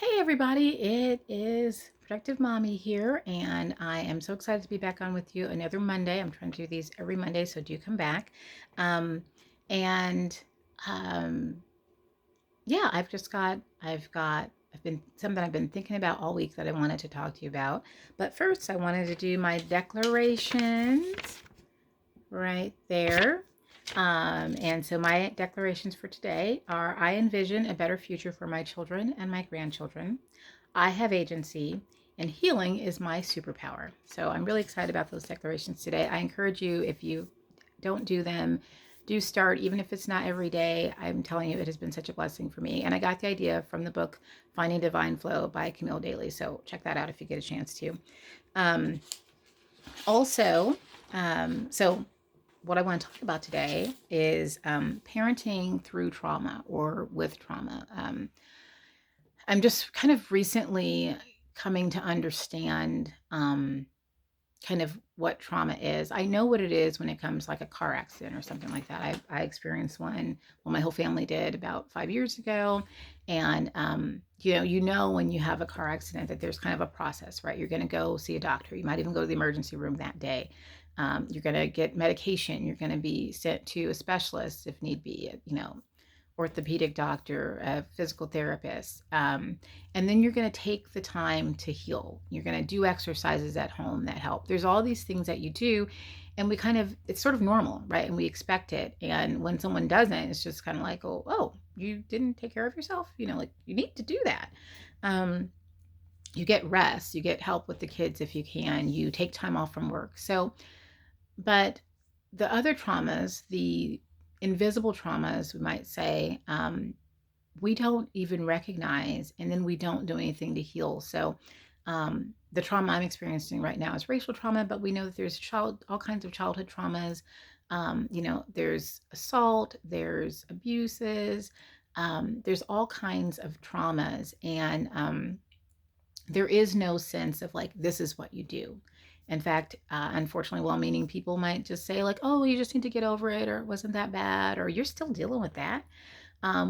Hey everybody, it is Productive Mommy here, and I am so excited to be back on with you another Monday. I'm trying to do these every Monday, so do come back. Um, and um, yeah, I've been something I've been thinking about all week that I wanted to talk to you about. But first, I wanted to do my declarations right there. And so my declarations for today are: I envision a better future for my children and my grandchildren. I have agency, and healing is my superpower. So I'm really excited about those declarations today. I encourage you, if you don't do them, do start, even if it's not every day. I'm telling you, it has been such a blessing for me. And I got the idea from the book Finding Divine Flow by Camille Daly. So check that out if you get a chance to. Um, also, so what I want to talk about today is parenting through trauma or with trauma. I'm just kind of recently coming to understand kind of what trauma is. I know what it is when it comes like a car accident or something like that. I experienced one, well, my whole family did about 5 years ago. And, you know, when you have a car accident that there's kind of a process, right? You're going to go see a doctor. You might even go to the emergency room that day. You're going to get medication. You're going to be sent to a specialist if need be, orthopedic doctor, a physical therapist. And then you're going to take the time to heal. You're going to do exercises at home that help. There's all these things that you do, and it's sort of normal, right? And we expect it. And when someone doesn't, it's just kind of like, oh, you didn't take care of yourself? Like you need to do that. Um, you get rest, you get help with the kids if you can, you take time off from work. But the other traumas, the invisible traumas, we might say, we don't even recognize, and then we don't do anything to heal. So, the trauma I'm experiencing right now is racial trauma, but we know that there's all kinds of childhood traumas. There's assault, there's abuses, there's all kinds of traumas, and there is no sense of like, this is what you do. In fact, unfortunately, well meaning people might just say, like, oh, you just need to get over it, or it wasn't that bad, or you're still dealing with that,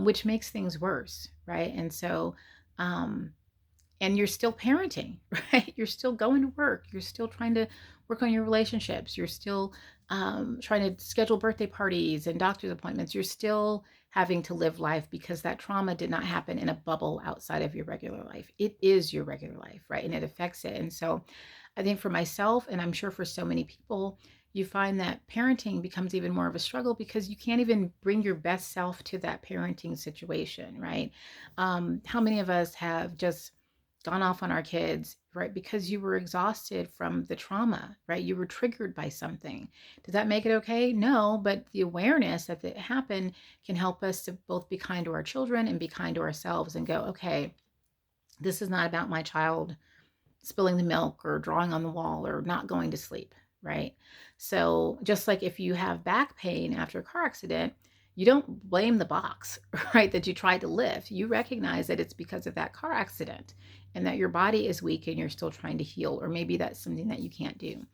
which makes things worse, right? Um, and you're still parenting, right? You're still going to work. You're still trying to work on your relationships. You're still trying to schedule birthday parties and doctor's appointments. You're still having to live life because that trauma did not happen in a bubble outside of your regular life. It is your regular life, right? And it affects it. And so I think for myself, and I'm sure for so many people, you find that parenting becomes even more of a struggle because you can't even bring your best self to that parenting situation, right? How many of us have just gone off on our kids, right? Because you were exhausted from the trauma, right? You were triggered by something. Does that make it okay? No, but the awareness that it happened can help us to both be kind to our children and be kind to ourselves and go, okay, this is not about my child spilling the milk or drawing on the wall or not going to sleep, right? So, just like if you have back pain after a car accident, you don't blame the box, right, that you tried to lift. You recognize that it's because of that car accident and that your body is weak and you're still trying to heal, or maybe that's something that you can't do.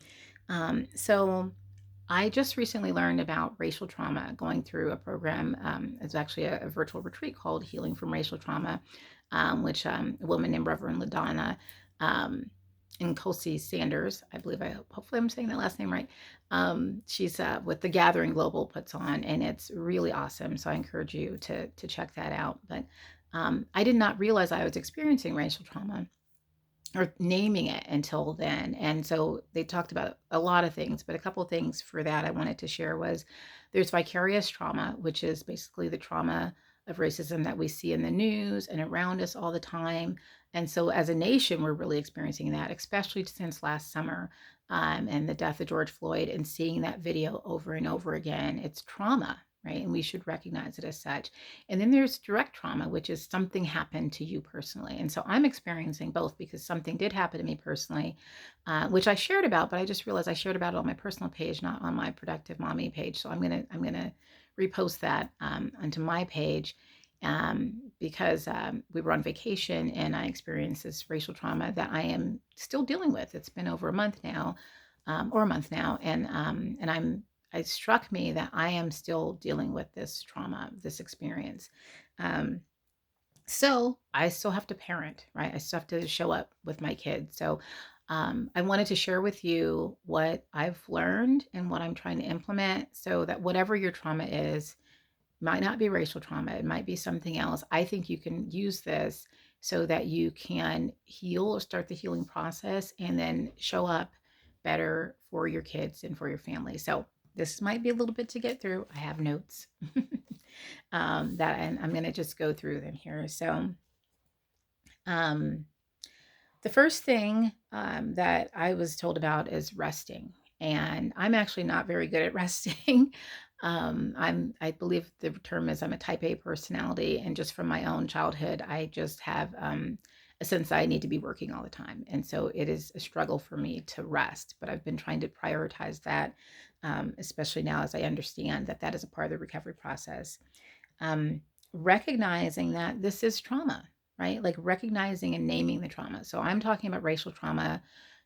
So, I just recently learned about racial trauma going through a program. It's actually a virtual retreat called Healing from Racial Trauma, which a woman named Reverend LaDonna um, Nkosi Sanders, I believe, hopefully I'm saying that last name right. She's with the Gathering Global puts on, and it's really awesome. So I encourage you to check that out. But I did not realize I was experiencing racial trauma or naming it until then. And so they talked about a lot of things, but a couple of things for that I wanted to share was there's vicarious trauma, which is basically the trauma of racism that we see in the news and around us all the time. And so as a nation, we're really experiencing that, especially since last summer, and the death of George Floyd, and seeing that video over and over again. It's trauma, right? And we should recognize it as such. And then there's direct trauma, which is something happened to you personally. And so I'm experiencing both because something did happen to me personally, which I shared about, but I just realized I shared about it on my personal page, not on my Productive Mommy page. So I'm gonna repost that onto my page, because we were on vacation and I experienced this racial trauma that I am still dealing with. It's been over a month now, or a month now, and it struck me that I am still dealing with this trauma, this experience. Um, So I still have to parent, right? I still have to show up with my kids. So I wanted to share with you what I've learned and what I'm trying to implement so that whatever your trauma is, might not be racial trauma, it might be something else. I think you can use this so that you can heal or start the healing process and then show up better for your kids and for your family. So this might be a little bit to get through. I have notes that and I'm going to just go through them here. So um, the first thing that I was told about is resting, and I'm actually not very good at resting. I believe the term is I'm a type A personality, and just from my own childhood, I just have a sense that I need to be working all the time, and so it is a struggle for me to rest. But I've been trying to prioritize that, especially now as I understand that that is a part of the recovery process. um, Recognizing that this is trauma, right? Like recognizing and naming the trauma. So I'm talking about racial trauma.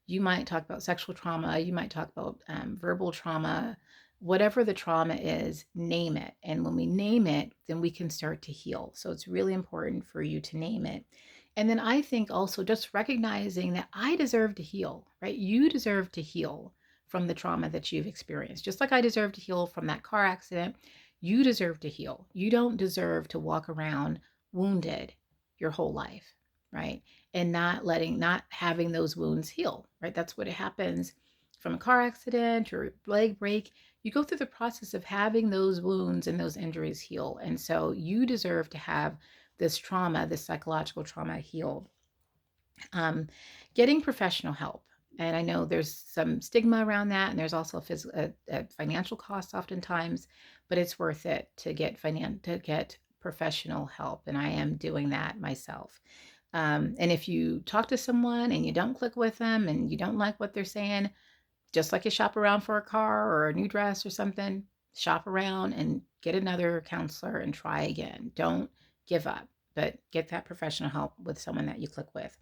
You might talk about sexual trauma. You might talk about verbal trauma. Whatever the trauma is, name it. And when we name it, then we can start to heal. So it's really important for you to name it. And then I think also just recognizing that I deserve to heal, right? You deserve to heal from the trauma that you've experienced. Just like I deserve to heal from that car accident, you deserve to heal. You don't deserve to walk around wounded your whole life, right? And not having those wounds heal, right? That's what happens from a car accident or a leg break. You go through the process of having those wounds and those injuries heal. And so you deserve to have this trauma, this psychological trauma healed. um, Getting professional help. And I know there's some stigma around that, and there's also a financial cost oftentimes, but it's worth it to get professional help, and I am doing that myself. And if you talk to someone and you don't click with them and you don't like what they're saying, just like you shop around for a car or a new dress or something, shop around and get another counselor and try again. Don't give up, but get that professional help with someone that you click with.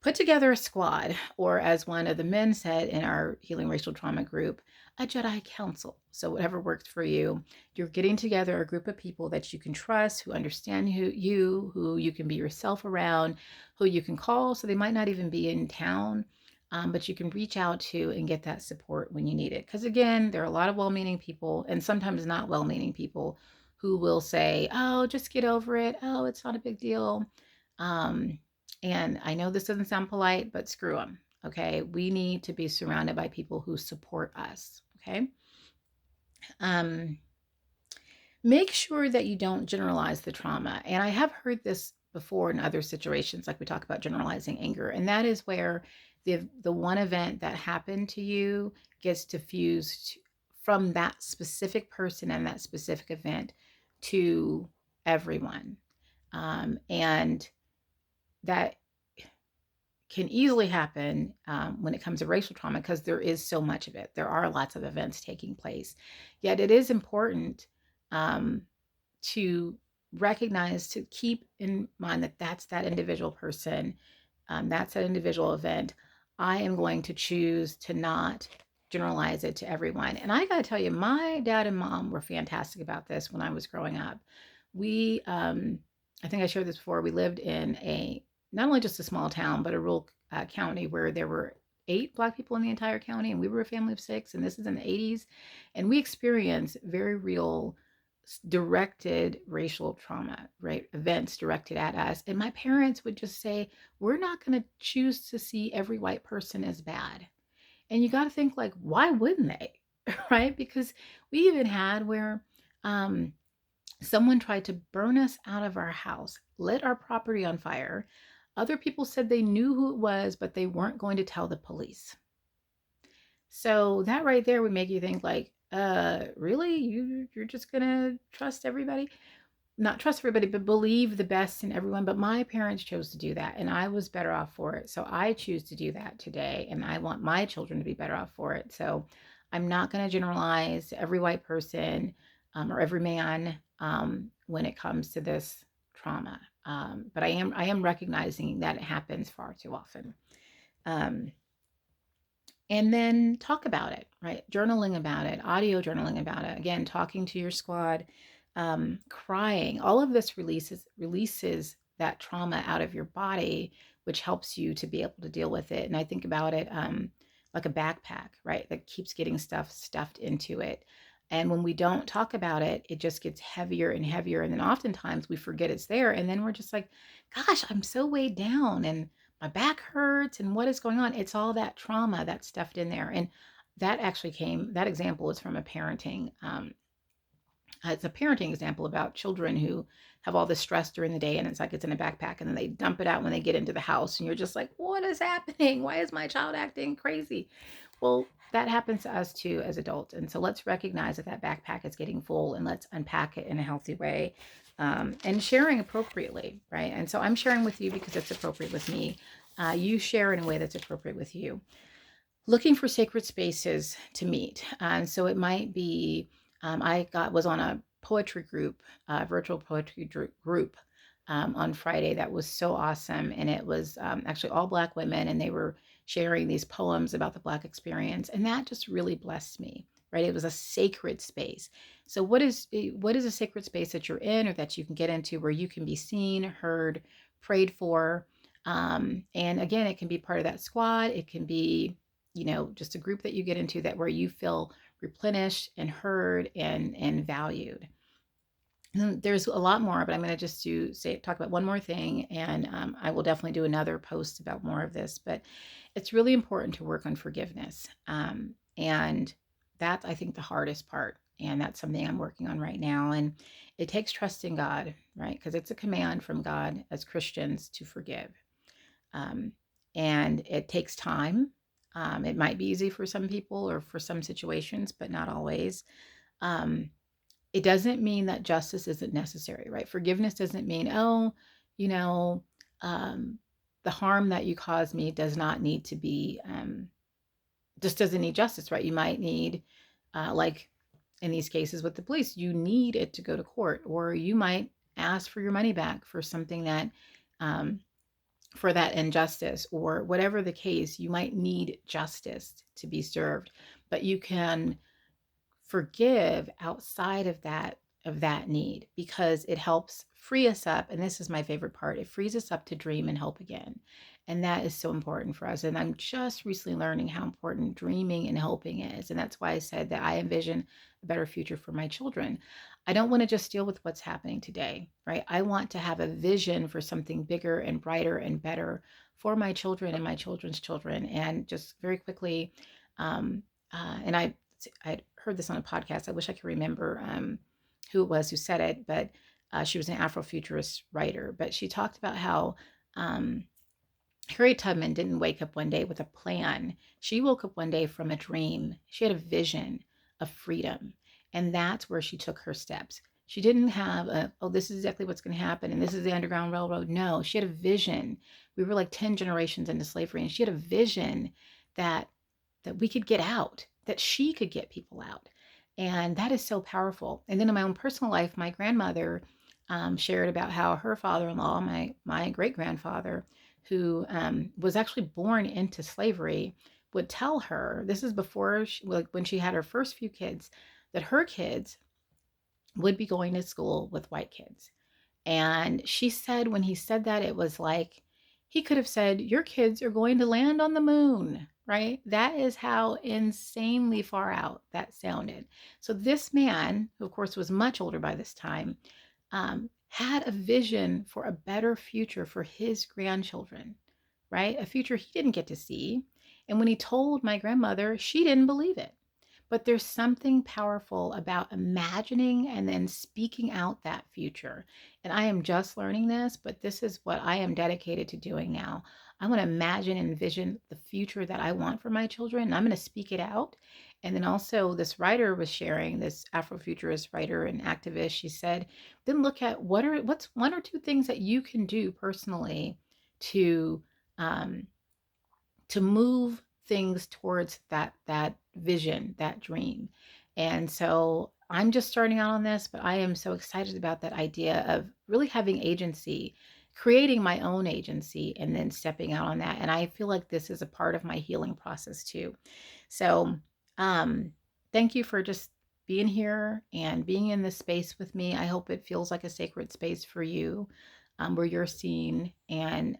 Put together a squad, or as one of the men said in our Healing Racial Trauma group, a Jedi Council. So, whatever works for you, you're getting together a group of people that you can trust, who understand who you can be yourself around, who you can call. So, they might not even be in town, but you can reach out to and get that support when you need it. Because, again, there are a lot of well meaning people, and sometimes not well meaning people, who will say, oh, just get over it. Oh, it's not a big deal. Um, and I know this doesn't sound polite, but screw them. Okay. We need to be surrounded by people who support us. Okay. Um, Make sure that you don't generalize the trauma. And I have heard this before in other situations, like we talk about generalizing anger. And that is where the one event that happened to you gets diffused from that specific person and that specific event to everyone. And that can easily happen when it comes to racial trauma because there is so much of it. There are lots of events taking place. Yet it is important um, to recognize, to keep in mind that that's that individual person, that's that individual event. I am going to choose to not generalize it to everyone. And I got to tell you, my dad and mom were fantastic about this when I was growing up. We, I think I shared this before, we lived in a not only just a small town, but a rural county where there were 8 Black people in the entire county, and we were a family of 6. And this is in the 80s, and we experienced very real directed racial trauma, right? Events directed at us. And my parents would just say, we're not going to choose to see every white person as bad. And you got to think, like, why wouldn't they? Right? Because we even had where um, someone tried to burn us out of our house, lit our property on fire. Other people said they knew who it was, but they weren't going to tell the police. So that right there would make you think, like, really? You're just gonna trust everybody? Not trust everybody, but believe the best in everyone. But my parents chose to do that, and I was better off for it. So I choose to do that today, and I want my children to be better off for it. So I'm not going to generalize every white person or every man when it comes to this trauma. But I am recognizing that it happens far too often. Um, and then talk about it, right? Journaling about it, audio journaling about it. Again, talking to your squad, crying. All of this releases that trauma out of your body, which helps you to be able to deal with it. And I think about it like a backpack, right? That keeps getting stuff stuffed into it. And when we don't talk about it, it just gets heavier and heavier. And then oftentimes we forget it's there. And then we're just like, gosh, I'm so weighed down and my back hurts. And what is going on? It's all that trauma that's stuffed in there. And that example is from a parenting. It's a parenting example about children who have all this stress during the day and it's like it's in a backpack and then they dump it out when they get into the house and you're just like, what is happening? Why is my child acting crazy? Well, that happens to us too as adults. And so let's recognize that that backpack is getting full and let's unpack it in a healthy way, and sharing appropriately, right? And so I'm sharing with you because it's appropriate with me. You share in a way that's appropriate with you. Looking for sacred spaces to meet. And so it might be, was on a poetry group, virtual poetry group on Friday. That was so awesome. And it was actually all Black women, and they were sharing these poems about the Black experience. And that just really blessed me, right? It was a sacred space. So what is a sacred space that you're in or that you can get into where you can be seen, heard, prayed for? And again, it can be part of that squad. It can be, just a group that you get into that where you feel replenished and heard and valued. And there's a lot more, but I'm going to just talk about one more thing, and I will definitely do another post about more of this. But it's really important to work on forgiveness, and that's, I think, the hardest part, and that's something I'm working on right now. And it takes trust in God, right? Because it's a command from God as Christians to forgive. Um, and it takes time. It might be easy for some people or for some situations, but not always. Um, it doesn't mean that justice isn't necessary, right? Forgiveness doesn't mean, oh, you know, um, the harm that you caused me does not need to be, just doesn't need justice, right? You might need, like in these cases with the police, you need it to go to court, or you might ask for your money back for something that, um, for that injustice, or whatever the case, you might need justice to be served, but you can forgive outside of that need, because it helps free us up. And this is my favorite part, it frees us up to dream and hope again. And that is so important for us. And I'm just recently learning how important dreaming and hoping is. And that's why I said that I envision a better future for my children. I don't want to just deal with what's happening today, right? I want to have a vision for something bigger and brighter and better for my children and my children's children. And just very quickly, and I'd heard this on a podcast. I wish I could remember who it was who said it, but she was an Afrofuturist writer. But she talked about how um, Harriet Tubman didn't wake up one day with a plan. She woke up one day from a dream. She had a vision of freedom, and that's where she took her steps. She didn't have oh, this is exactly what's going to happen, and this is the Underground Railroad. No, she had a vision. We were like 10 generations into slavery, and she had a vision that we could get out, that she could get people out. And that is so powerful. And then in my own personal life, my grandmother shared about how her father-in-law, my great grandfather, who was actually born into slavery, would tell her, this is before when she had her first few kids, that her kids would be going to school with white kids. And she said when he said that, it was like he could have said, your kids are going to land on the moon, right? That is how insanely far out that sounded. So this man, who of course was much older by this time, had a vision for a better future for his grandchildren, right? A future he didn't get to see. And when he told my grandmother, she didn't believe it. But there's something powerful about imagining and then speaking out that future. And I am just learning this, but this is what I am dedicated to doing now. I want to imagine and envision the future that I want for my children, and I'm going to speak it out. And then also, this writer was sharing, this Afrofuturist writer and activist. She said, then look at what's one or two things that you can do personally to um, move things towards that vision, that dream. And so I'm just starting out on this, but I am so excited about that idea of really having agency, creating my own agency, and then stepping out on that. And I feel like this is a part of my healing process too. So um, thank you for just being here and being in this space with me. I hope it feels like a sacred space for you. where you're seen and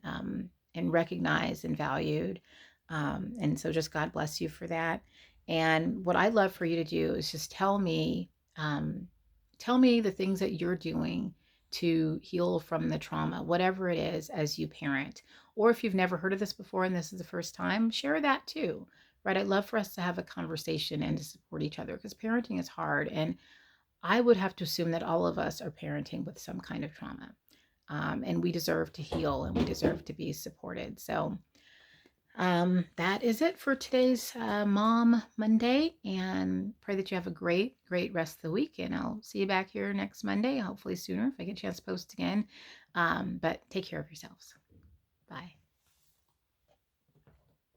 recognized and valued. And so just God bless you for that. And what I'd love for you to do is just tell me the things that you're doing to heal from the trauma, whatever it is, as you parent. Or if you've never heard of this before and this is the first time, share that too, right? I'd love for us to have a conversation and to support each other because parenting is hard. And I would have to assume that all of us are parenting with some kind of trauma. And we deserve to heal and we deserve to be supported. So that is it for today's Mom Monday. And pray that you have a great, great rest of the week. And I'll see you back here next Monday, hopefully sooner if I get a chance to post again. But take care of yourselves. Bye.